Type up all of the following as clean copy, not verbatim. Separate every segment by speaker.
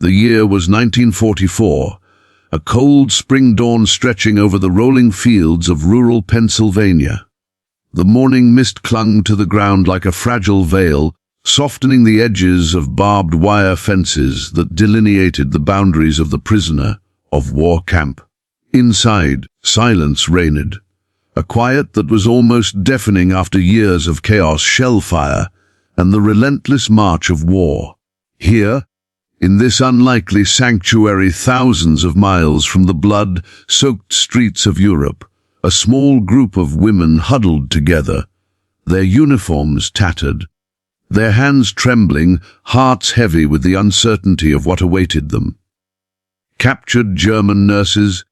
Speaker 1: The year was 1944, a cold spring dawn stretching over the rolling fields of rural Pennsylvania. The morning mist clung to the ground like a fragile veil, softening the edges of barbed wire fences that delineated the boundaries of the prisoner of war camp. Inside, silence reigned, a quiet that was almost deafening after years of chaos, shellfire, and the relentless march of war. Here, in this unlikely sanctuary thousands of miles from the blood-soaked streets of Europe, a small group of women huddled together, their uniforms tattered, their hands trembling, hearts heavy with the uncertainty of what awaited them. Captured German nurses,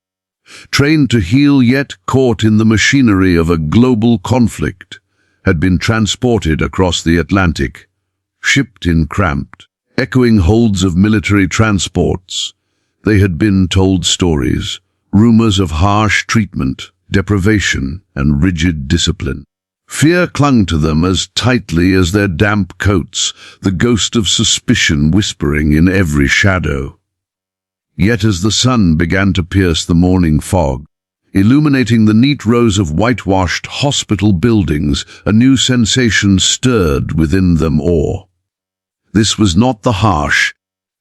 Speaker 1: trained to heal yet caught in the machinery of a global conflict, had been transported across the Atlantic, shipped in cramped, echoing holds of military transports. They had been told stories, rumors of harsh treatment, deprivation, and rigid discipline. Fear clung to them as tightly as their damp coats, the ghost of suspicion whispering in every shadow. Yet as the sun began to pierce the morning fog, illuminating the neat rows of whitewashed hospital buildings, a new sensation stirred within them awe. This was not the harsh,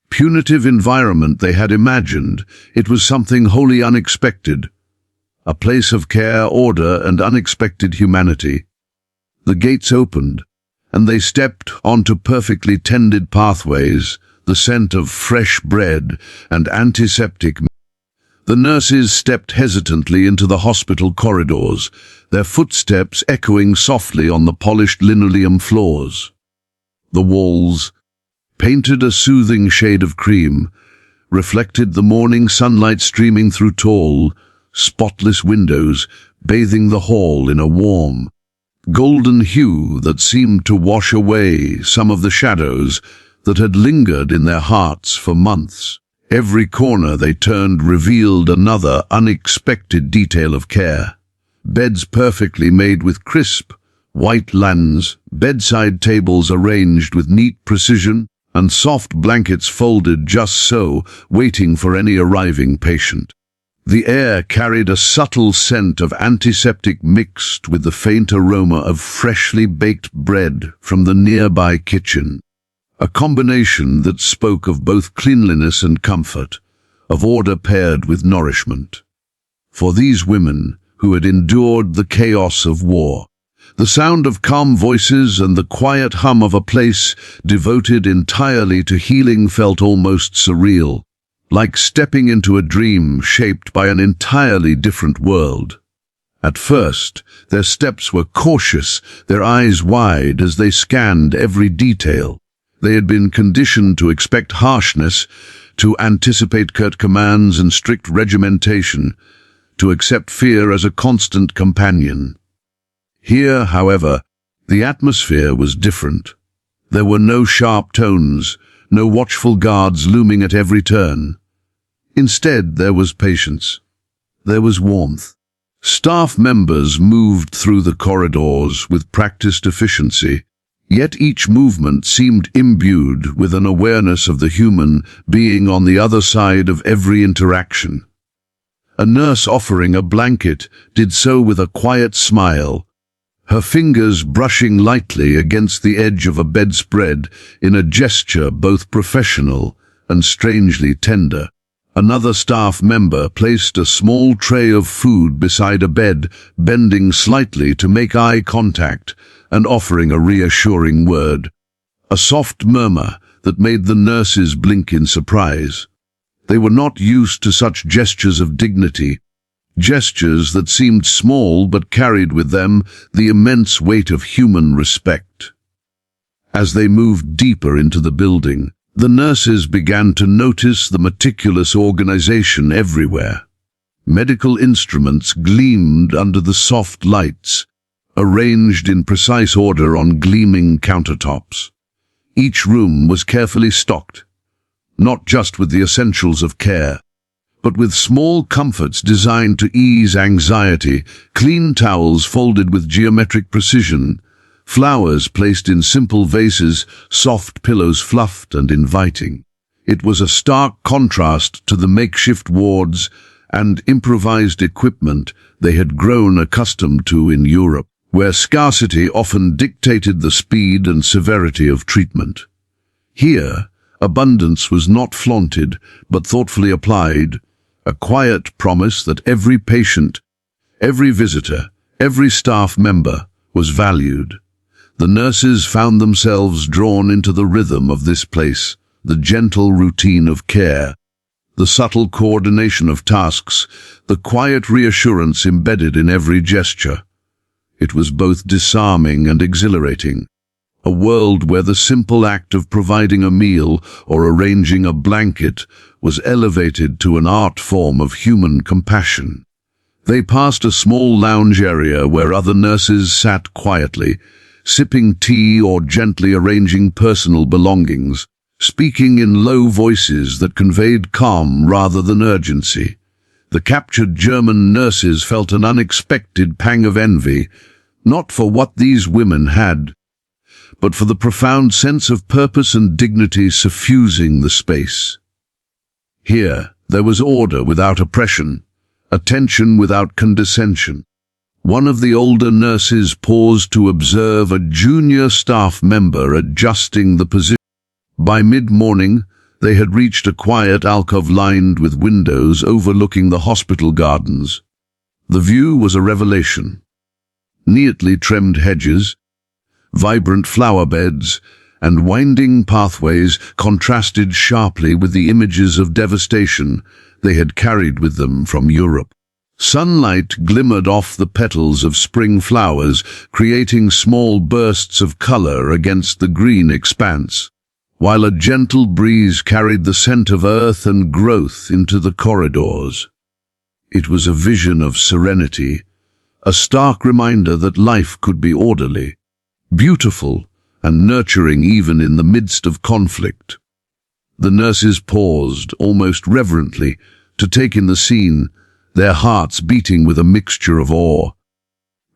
Speaker 1: punitive environment they had imagined. It was something wholly unexpected, a place of care, order, and unexpected humanity. The gates opened, and they stepped onto perfectly tended pathways, the scent of fresh bread and antiseptic. The nurses stepped hesitantly into the hospital corridors, their footsteps echoing softly on the polished linoleum floors. The walls, painted a soothing shade of cream, reflected the morning sunlight streaming through tall, spotless windows, bathing the hall in a warm, golden hue that seemed to wash away some of the shadows that had lingered in their hearts for months. Every corner they turned revealed another unexpected detail of care. Beds perfectly made with crisp, white linens, bedside tables arranged with neat precision, and soft blankets folded just so, waiting for any arriving patient. The air carried a subtle scent of antiseptic mixed with the faint aroma of freshly baked bread from the nearby kitchen, a combination that spoke of both cleanliness and comfort, of order paired with nourishment. For these women, who had endured the chaos of war, the sound of calm voices and the quiet hum of a place devoted entirely to healing felt almost surreal, like stepping into a dream shaped by an entirely different world. At first, their steps were cautious, their eyes wide as they scanned every detail. They had been conditioned to expect harshness, to anticipate curt commands and strict regimentation, to accept fear as a constant companion. Here, however, the atmosphere was different. There were no sharp tones, no watchful guards looming at every turn. Instead, there was patience. There was warmth. Staff members moved through the corridors with practiced efficiency, yet each movement seemed imbued with an awareness of the human being on the other side of every interaction. A nurse offering a blanket did so with a quiet smile, her fingers brushing lightly against the edge of a bedspread in a gesture both professional and strangely tender. Another staff member placed a small tray of food beside a bed, bending slightly to make eye contact and offering a reassuring word. A soft murmur that made the nurses blink in surprise. They were not used to such gestures of dignity, gestures that seemed small but carried with them the immense weight of human respect. As they moved deeper into the building, the nurses began to notice the meticulous organization everywhere. Medical instruments gleamed under the soft lights, arranged in precise order on gleaming countertops. Each room was carefully stocked, not just with the essentials of care, but with small comforts designed to ease anxiety, clean towels folded with geometric precision, flowers placed in simple vases, soft pillows fluffed and inviting. It was a stark contrast to the makeshift wards and improvised equipment they had grown accustomed to in Europe, where scarcity often dictated the speed and severity of treatment. Here, abundance was not flaunted, but thoughtfully applied, a quiet promise that every patient, every visitor, every staff member was valued. The nurses found themselves drawn into the rhythm of this place, the gentle routine of care, the subtle coordination of tasks, the quiet reassurance embedded in every gesture. It was both disarming and exhilarating, a world where the simple act of providing a meal or arranging a blanket was elevated to an art form of human compassion. They passed a small lounge area where other nurses sat quietly, sipping tea or gently arranging personal belongings, speaking in low voices that conveyed calm rather than urgency. The captured German nurses felt an unexpected pang of envy, not for what these women had, but for the profound sense of purpose and dignity suffusing the space. Here, there was order without oppression, attention without condescension. One of the older nurses paused to observe a junior staff member adjusting the position. By mid-morning, they had reached a quiet alcove lined with windows overlooking the hospital gardens. The view was a revelation. Neatly trimmed hedges, vibrant flower beds, and winding pathways contrasted sharply with the images of devastation they had carried with them from Europe. Sunlight glimmered off the petals of spring flowers, creating small bursts of color against the green expanse, while a gentle breeze carried the scent of earth and growth into the corridors. It was a vision of serenity, a stark reminder that life could be orderly, beautiful, and nurturing even in the midst of conflict. The nurses paused, almost reverently, to take in the scene, their hearts beating with a mixture of awe,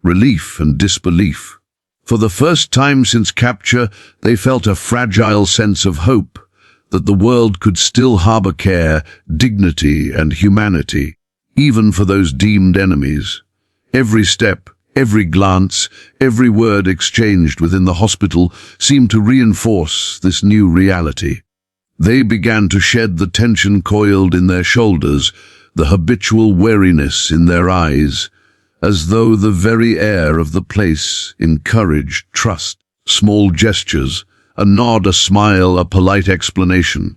Speaker 1: relief, and disbelief. For the first time since capture, they felt a fragile sense of hope that the world could still harbor care, dignity, and humanity, even for those deemed enemies. Every step, every glance, every word exchanged within the hospital seemed to reinforce this new reality. They began to shed the tension coiled in their shoulders, the habitual wariness in their eyes, as though the very air of the place encouraged trust. Small gestures, a nod, a smile, a polite explanation,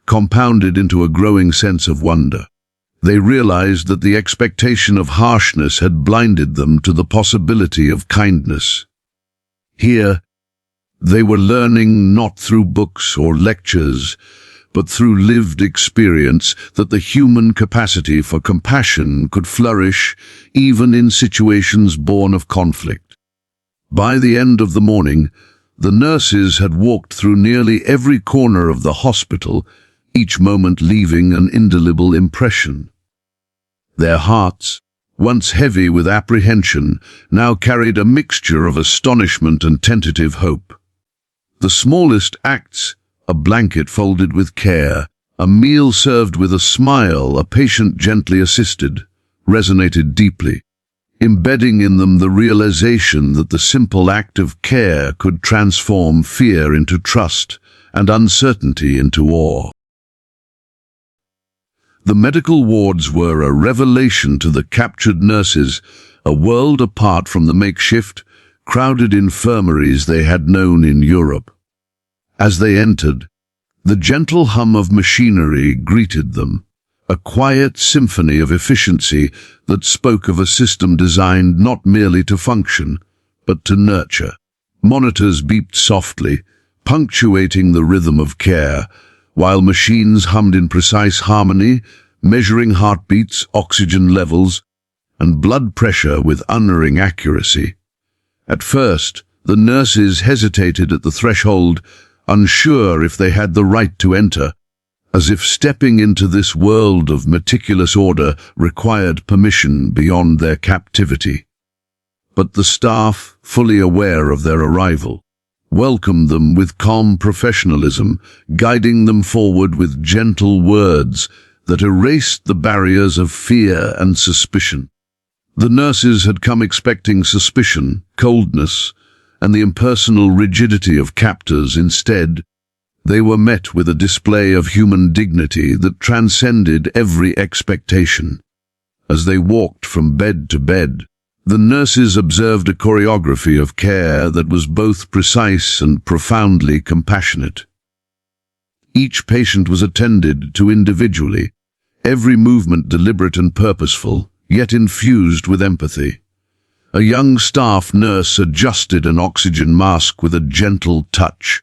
Speaker 1: compounded into a growing sense of wonder. They realized that the expectation of harshness had blinded them to the possibility of kindness. Here, they were learning not through books or lectures, but through lived experience that the human capacity for compassion could flourish even in situations born of conflict. By the end of the morning, the nurses had walked through nearly every corner of the hospital, each moment leaving an indelible impression. Their hearts, once heavy with apprehension, now carried a mixture of astonishment and tentative hope. The smallest acts, a blanket folded with care, a meal served with a smile, a patient gently assisted, resonated deeply, embedding in them the realization that the simple act of care could transform fear into trust and uncertainty into awe. The medical wards were a revelation to the captured nurses, a world apart from the makeshift, crowded infirmaries they had known in Europe. As they entered, the gentle hum of machinery greeted them, a quiet symphony of efficiency that spoke of a system designed not merely to function, but to nurture. Monitors beeped softly, punctuating the rhythm of care, while machines hummed in precise harmony, measuring heartbeats, oxygen levels, and blood pressure with unerring accuracy. At first, the nurses hesitated at the threshold, unsure if they had the right to enter, as if stepping into this world of meticulous order required permission beyond their captivity. But the staff, fully aware of their arrival, welcomed them with calm professionalism, guiding them forward with gentle words that erased the barriers of fear and suspicion. The nurses had come expecting suspicion, coldness, and the impersonal rigidity of captors. Instead, they were met with a display of human dignity that transcended every expectation. As they walked from bed to bed, the nurses observed a choreography of care that was both precise and profoundly compassionate. Each patient was attended to individually, every movement deliberate and purposeful, yet infused with empathy. A young staff nurse adjusted an oxygen mask with a gentle touch,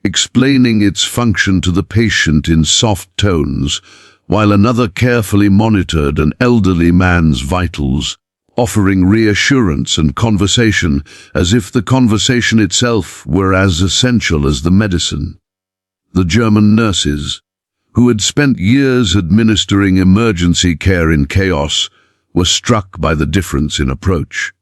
Speaker 1: explaining its function to the patient in soft tones, while another carefully monitored an elderly man's vitals, offering reassurance and conversation as if the conversation itself were as essential as the medicine. The German nurses, who had spent years administering emergency care in chaos, were struck by the difference in approach.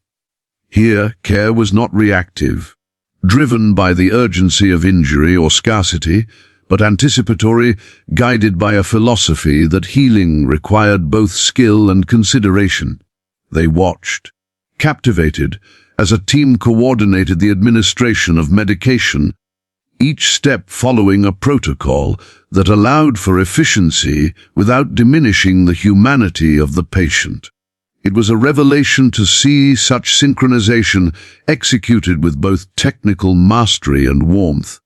Speaker 1: Here, care was not reactive, driven by the urgency of injury or scarcity, but anticipatory, guided by a philosophy that healing required both skill and consideration. They watched, captivated, as a team coordinated the administration of medication, each step following a protocol that allowed for efficiency without diminishing the humanity of the patient. It was a revelation to see such synchronization executed with both technical mastery and warmth.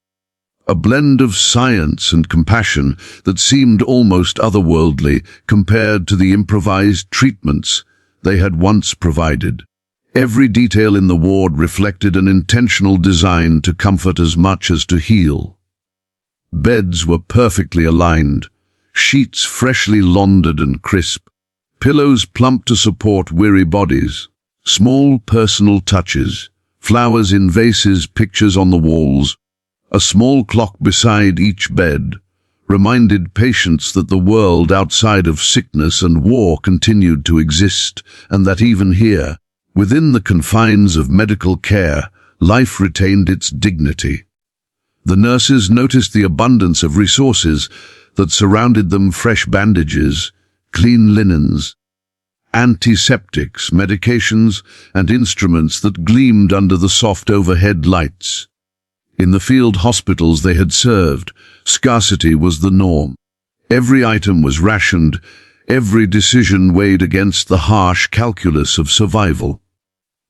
Speaker 1: A blend of science and compassion that seemed almost otherworldly compared to the improvised treatments they had once provided. Every detail in the ward reflected an intentional design to comfort as much as to heal. Beds were perfectly aligned, sheets freshly laundered and crisp, pillows plump to support weary bodies, small personal touches, flowers in vases, pictures on the walls, a small clock beside each bed, reminded patients that the world outside of sickness and war continued to exist, and that even here, within the confines of medical care, life retained its dignity. The nurses noticed the abundance of resources that surrounded them: fresh bandages, clean linens, antiseptics, medications, and instruments that gleamed under the soft overhead lights. In the field hospitals they had served, scarcity was the norm. Every item was rationed, every decision weighed against the harsh calculus of survival.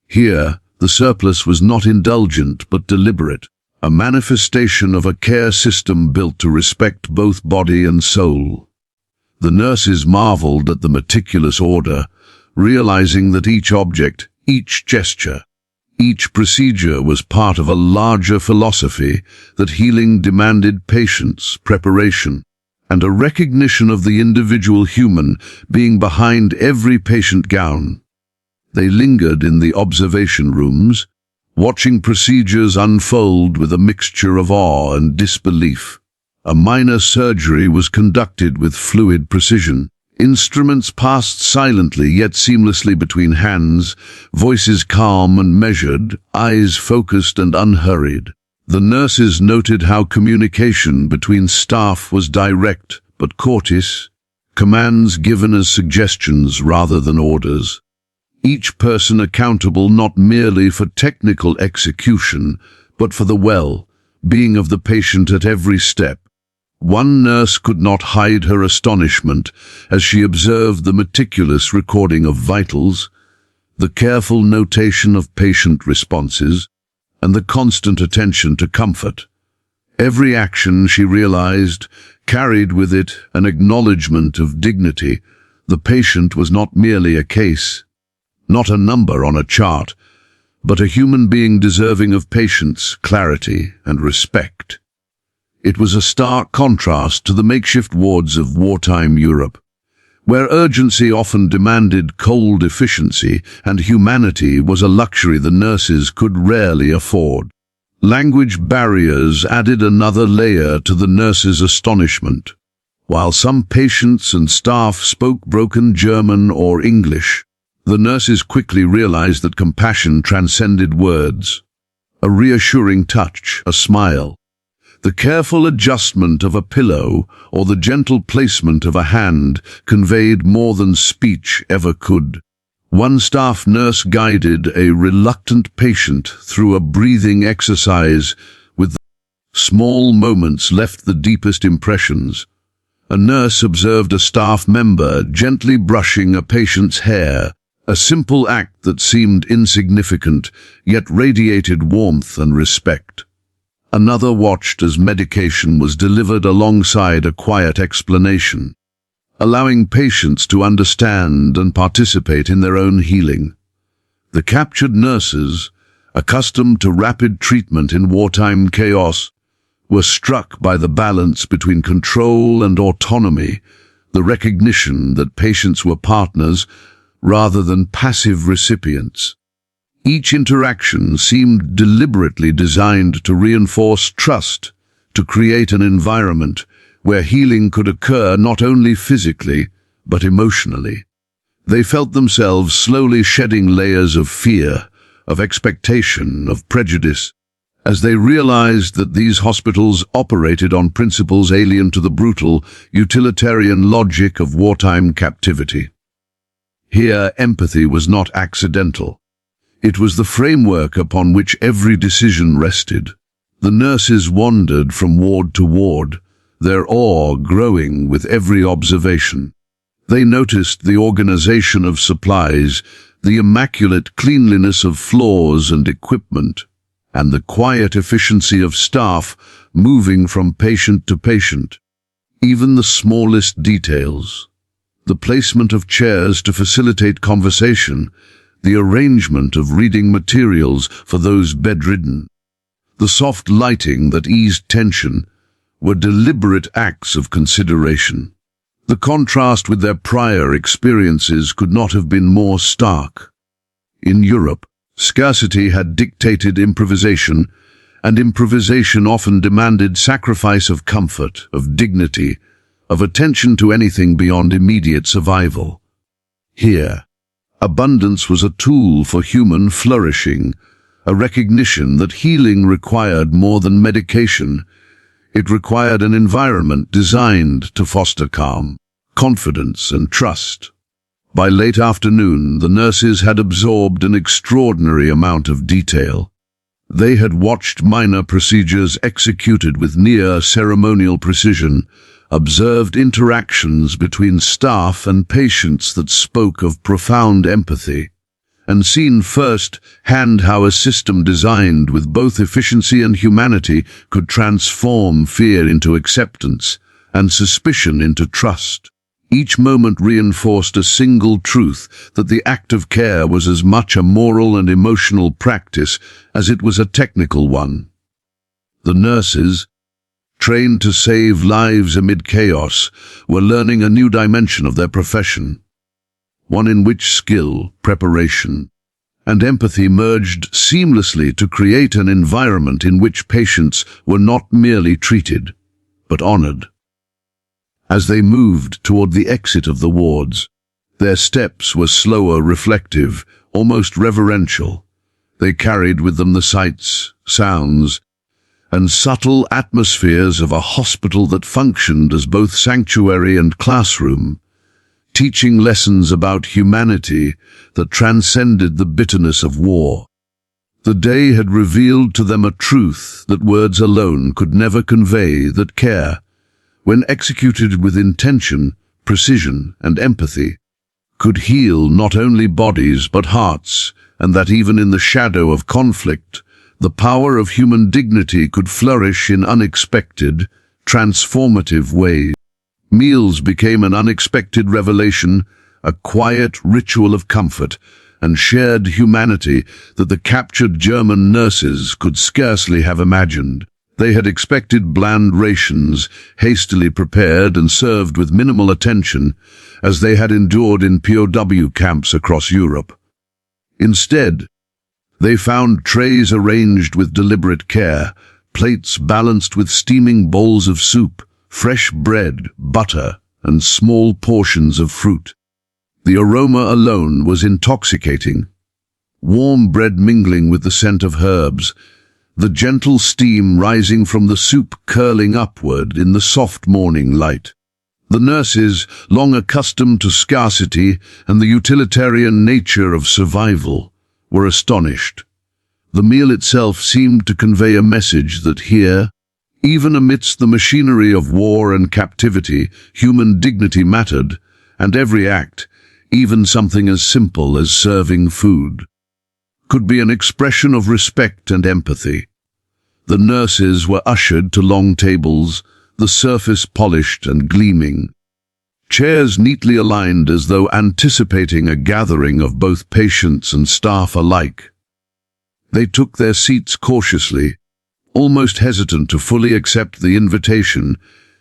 Speaker 1: Here, the surplus was not indulgent but deliberate, a manifestation of a care system built to respect both body and soul. The nurses marveled at the meticulous order, realizing that each object, each gesture, each procedure was part of a larger philosophy, that healing demanded patience, preparation, and a recognition of the individual human being behind every patient gown. They lingered in the observation rooms, watching procedures unfold with a mixture of awe and disbelief. A minor surgery was conducted with fluid precision. Instruments passed silently yet seamlessly between hands, voices calm and measured, eyes focused and unhurried. The nurses noted how communication between staff was direct but courteous, commands given as suggestions rather than orders. Each person accountable not merely for technical execution, but for the well-being of the patient at every step. One nurse could not hide her astonishment as she observed the meticulous recording of vitals, the careful notation of patient responses, and the constant attention to comfort. Every action, she realized, carried with it an acknowledgement of dignity. The patient was not merely a case, not a number on a chart, but a human being deserving of patience, clarity, and respect. It was a stark contrast to the makeshift wards of wartime Europe, where urgency often demanded cold efficiency and humanity was a luxury the nurses could rarely afford. Language barriers added another layer to the nurses' astonishment. While some patients and staff spoke broken German or English, the nurses quickly realized that compassion transcended words. a reassuring touch, a smile. The careful adjustment of a pillow or the gentle placement of a hand conveyed more than speech ever could. One staff nurse guided a reluctant patient through a breathing exercise with small moments left the deepest impressions. A nurse observed a staff member gently brushing a patient's hair, a simple act that seemed insignificant, yet radiated warmth and respect. Another watched as medication was delivered alongside a quiet explanation, allowing patients to understand and participate in their own healing. The captured nurses, accustomed to rapid treatment in wartime chaos, were struck by the balance between control and autonomy, the recognition that patients were partners rather than passive recipients. Each interaction seemed deliberately designed to reinforce trust, to create an environment where healing could occur not only physically, but emotionally. They felt themselves slowly shedding layers of fear, of expectation, of prejudice, as they realized that these hospitals operated on principles alien to the brutal, utilitarian logic of wartime captivity. Here, empathy was not accidental. It was the framework upon which every decision rested. The nurses wandered from ward to ward, their awe growing with every observation. They noticed the organization of supplies, the immaculate cleanliness of floors and equipment, and the quiet efficiency of staff moving from patient to patient. Even the smallest details, the placement of chairs to facilitate conversation, the arrangement of reading materials for those bedridden, the soft lighting that eased tension, were deliberate acts of consideration. The contrast with their prior experiences could not have been more stark. In Europe, scarcity had dictated improvisation, and improvisation often demanded sacrifice of comfort, of dignity, of attention to anything beyond immediate survival. Here, abundance was a tool for human flourishing, a recognition that healing required more than medication. It required an environment designed to foster calm, confidence, and trust. By late afternoon, the nurses had absorbed an extraordinary amount of detail. They had watched minor procedures executed with near ceremonial precision, observed interactions between staff and patients that spoke of profound empathy, and seen first-hand how a system designed with both efficiency and humanity could transform fear into acceptance and suspicion into trust. Each moment reinforced a single truth, that the act of care was as much a moral and emotional practice as it was a technical one. The nurses, trained to save lives amid chaos, were learning a new dimension of their profession, one in which skill, preparation, and empathy merged seamlessly to create an environment in which patients were not merely treated, but honored. As they moved toward the exit of the wards, their steps were slower, reflective, almost reverential. They carried with them the sights, sounds, and subtle atmospheres of a hospital that functioned as both sanctuary and classroom, teaching lessons about humanity that transcended the bitterness of war. The day had revealed to them a truth that words alone could never convey, that care, when executed with intention, precision, and empathy, could heal not only bodies but hearts, and that even in the shadow of conflict, the power of human dignity could flourish in unexpected, transformative ways. Meals became an unexpected revelation, a quiet ritual of comfort and shared humanity that the captured German nurses could scarcely have imagined. They had expected bland rations, hastily prepared and served with minimal attention, as they had endured in POW camps across Europe. Instead, they found trays arranged with deliberate care, plates balanced with steaming bowls of soup, fresh bread, butter, and small portions of fruit. The aroma alone was intoxicating. Warm bread mingling with the scent of herbs, the gentle steam rising from the soup curling upward in the soft morning light. The nurses, long accustomed to scarcity and the utilitarian nature of survival, were astonished. The meal itself seemed to convey a message that here, even amidst the machinery of war and captivity, human dignity mattered, and every act, even something as simple as serving food, could be an expression of respect and empathy. The nurses were ushered to long tables, the surface polished and gleaming. Chairs neatly aligned as though anticipating a gathering of both patients and staff alike. They took their seats cautiously, almost hesitant to fully accept the invitation,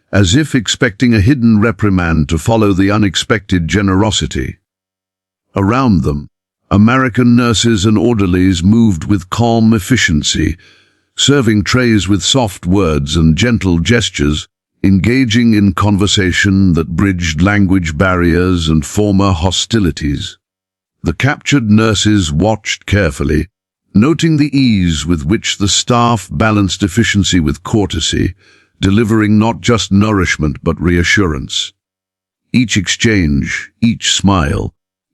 Speaker 1: as if expecting a hidden reprimand to follow the unexpected generosity. Around them, American nurses and orderlies moved with calm efficiency, serving trays with soft words and gentle gestures, engaging in conversation that bridged language barriers and former hostilities. The captured nurses watched carefully, noting the ease with which the staff balanced efficiency with courtesy, delivering not just nourishment but reassurance. Each exchange, each smile,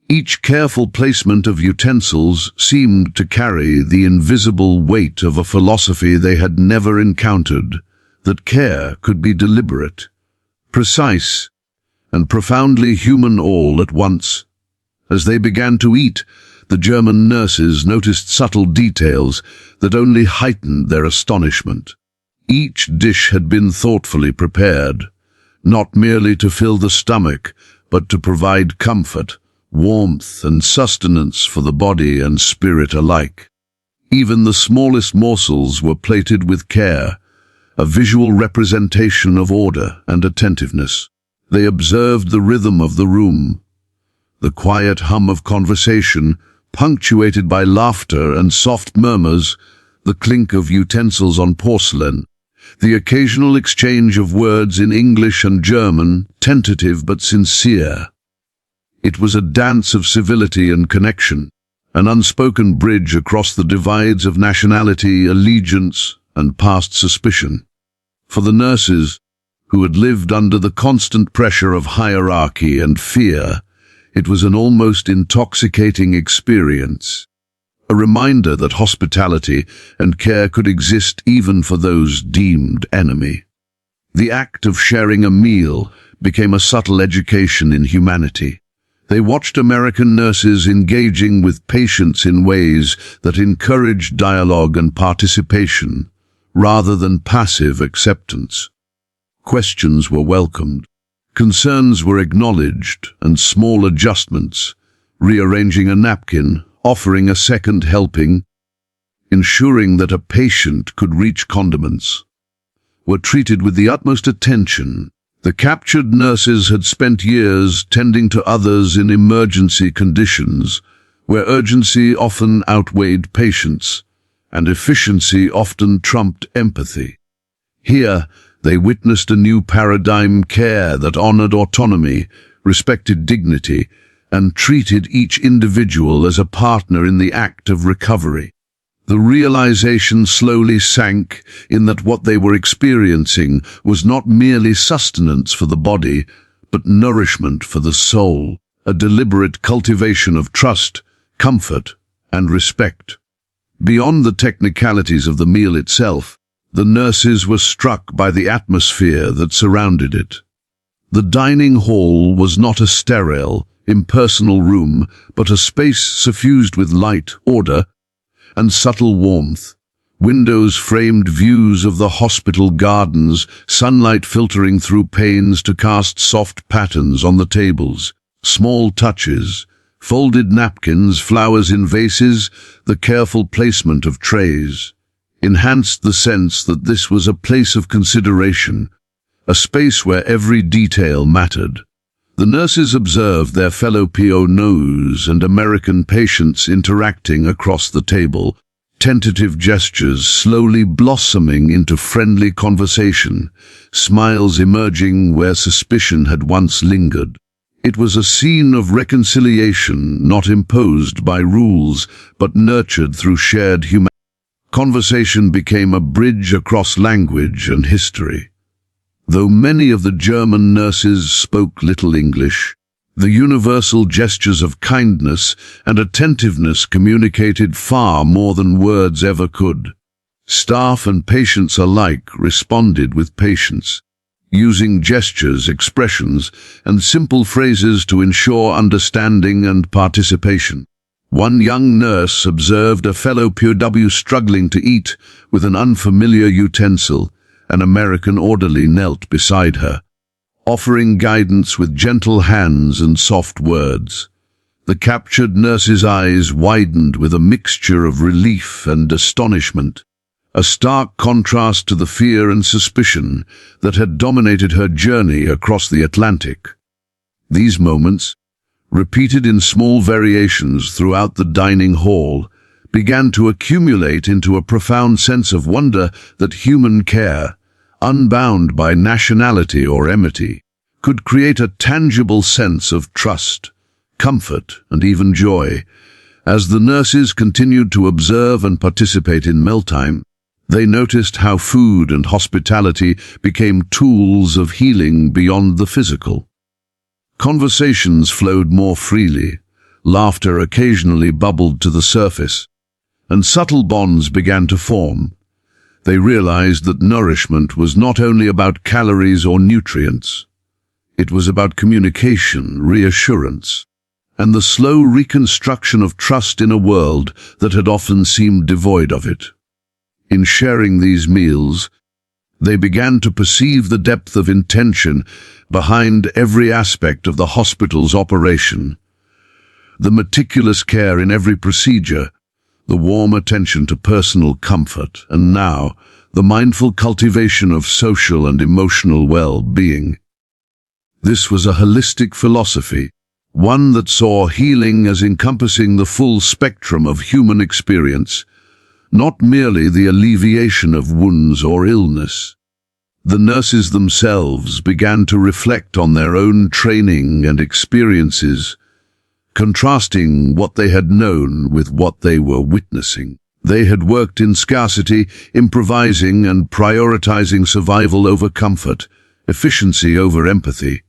Speaker 1: each careful placement of utensils seemed to carry the invisible weight of a philosophy they had never encountered, that care could be deliberate, precise, and profoundly human all at once. As they began to eat, the German nurses noticed subtle details that only heightened their astonishment. Each dish had been thoughtfully prepared, not merely to fill the stomach, but to provide comfort, warmth, and sustenance for the body and spirit alike. Even the smallest morsels were plated with care, a visual representation of order and attentiveness. They observed the rhythm of the room, the quiet hum of conversation, punctuated by laughter and soft murmurs, the clink of utensils on porcelain, the occasional exchange of words in English and German, tentative but sincere. It was a dance of civility and connection, an unspoken bridge across the divides of nationality, allegiance, and past suspicion. For the nurses, who had lived under the constant pressure of hierarchy and fear, it was an almost intoxicating experience, a reminder that hospitality and care could exist even for those deemed enemy. The act of sharing a meal became a subtle education in humanity. They watched American nurses engaging with patients in ways that encouraged dialogue and participation, rather than passive acceptance. Questions were welcomed, concerns were acknowledged, and small adjustments, rearranging a napkin, offering a second helping, ensuring that a patient could reach condiments, were treated with the utmost attention. The captured nurses had spent years tending to others in emergency conditions, where urgency often outweighed patience, and efficiency often trumped empathy. Here, they witnessed a new paradigm: care that honored autonomy, respected dignity, and treated each individual as a partner in the act of recovery. The realization slowly sank in that what they were experiencing was not merely sustenance for the body, but nourishment for the soul, a deliberate cultivation of trust, comfort, and respect. Beyond the technicalities of the meal itself, the nurses were struck by the atmosphere that surrounded it. The dining hall was not a sterile, impersonal room, but a space suffused with light, order, and subtle warmth. Windows framed views of the hospital gardens, sunlight filtering through panes to cast soft patterns on the tables. Small touches, folded napkins, flowers in vases, the careful placement of trays, enhanced the sense that this was a place of consideration, a space where every detail mattered. The nurses observed their fellow POWs and American patients interacting across the table, tentative gestures slowly blossoming into friendly conversation, smiles emerging where suspicion had once lingered. It was a scene of reconciliation, not imposed by rules, but nurtured through shared humanity. Conversation became a bridge across language and history. Though many of the German nurses spoke little English, the universal gestures of kindness and attentiveness communicated far more than words ever could. Staff and patients alike responded with patience, using gestures, expressions, and simple phrases to ensure understanding and participation. One young nurse observed a fellow POW struggling to eat with an unfamiliar utensil. An American orderly knelt beside her, offering guidance with gentle hands and soft words. The captured nurse's eyes widened with a mixture of relief and astonishment, a stark contrast to the fear and suspicion that had dominated her journey across the Atlantic. These moments, repeated in small variations throughout the dining hall, began to accumulate into a profound sense of wonder that human care, unbound by nationality or enmity, could create a tangible sense of trust, comfort, and even joy. As the nurses continued to observe and participate in mealtime, they noticed how food and hospitality became tools of healing beyond the physical. Conversations flowed more freely, laughter occasionally bubbled to the surface, and subtle bonds began to form. They realized that nourishment was not only about calories or nutrients. It was about communication, reassurance, and the slow reconstruction of trust in a world that had often seemed devoid of it. In sharing these meals, they began to perceive the depth of intention behind every aspect of the hospital's operation. The meticulous care in every procedure, the warm attention to personal comfort, and now, the mindful cultivation of social and emotional well-being. This was a holistic philosophy, one that saw healing as encompassing the full spectrum of human experience, not merely the alleviation of wounds or illness. The nurses themselves began to reflect on their own training and experiences, contrasting what they had known with what they were witnessing. They had worked in scarcity, improvising and prioritizing survival over comfort, efficiency over empathy.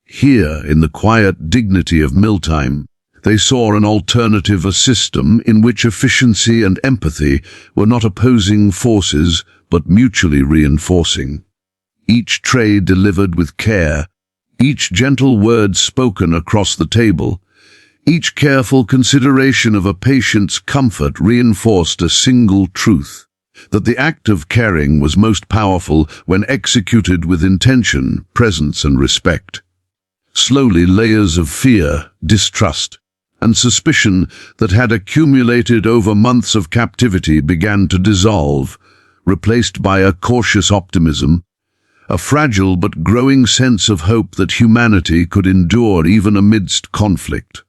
Speaker 1: Here, in the quiet dignity of mealtime, they saw an alternative, a system in which efficiency and empathy were not opposing forces but mutually reinforcing. Each tray delivered with care, each gentle word spoken across the table, each careful consideration of a patient's comfort reinforced a single truth, that the act of caring was most powerful when executed with intention, presence, and respect. Slowly, layers of fear, distrust, and suspicion that had accumulated over months of captivity began to dissolve, replaced by a cautious optimism, a fragile but growing sense of hope that humanity could endure even amidst conflict.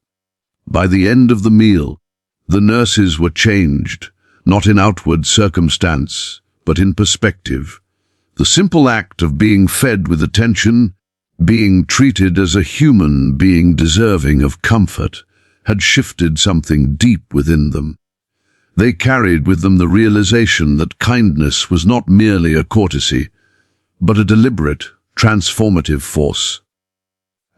Speaker 1: By the end of the meal, the nurses were changed, not in outward circumstance, but in perspective. The simple act of being fed with attention, being treated as a human being deserving of comfort, had shifted something deep within them. They carried with them the realization that kindness was not merely a courtesy, but a deliberate, transformative force.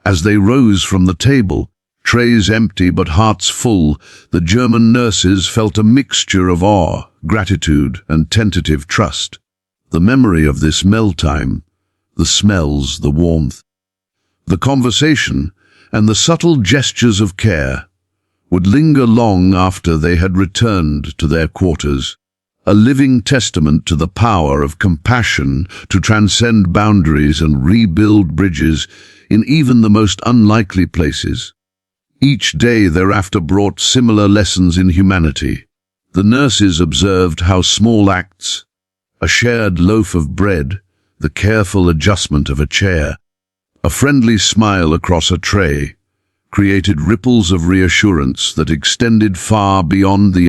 Speaker 1: As they rose from the table, trays empty but hearts full, the German nurses felt a mixture of awe, gratitude, and tentative trust. The memory of this mealtime, the smells, the warmth, the conversation, and the subtle gestures of care would linger long after they had returned to their quarters, a living testament to the power of compassion to transcend boundaries and rebuild bridges in even the most unlikely places. Each day thereafter brought similar lessons in humanity. The nurses observed how small acts, a shared loaf of bread, the careful adjustment of a chair, a friendly smile across a tray, created ripples of reassurance that extended far beyond the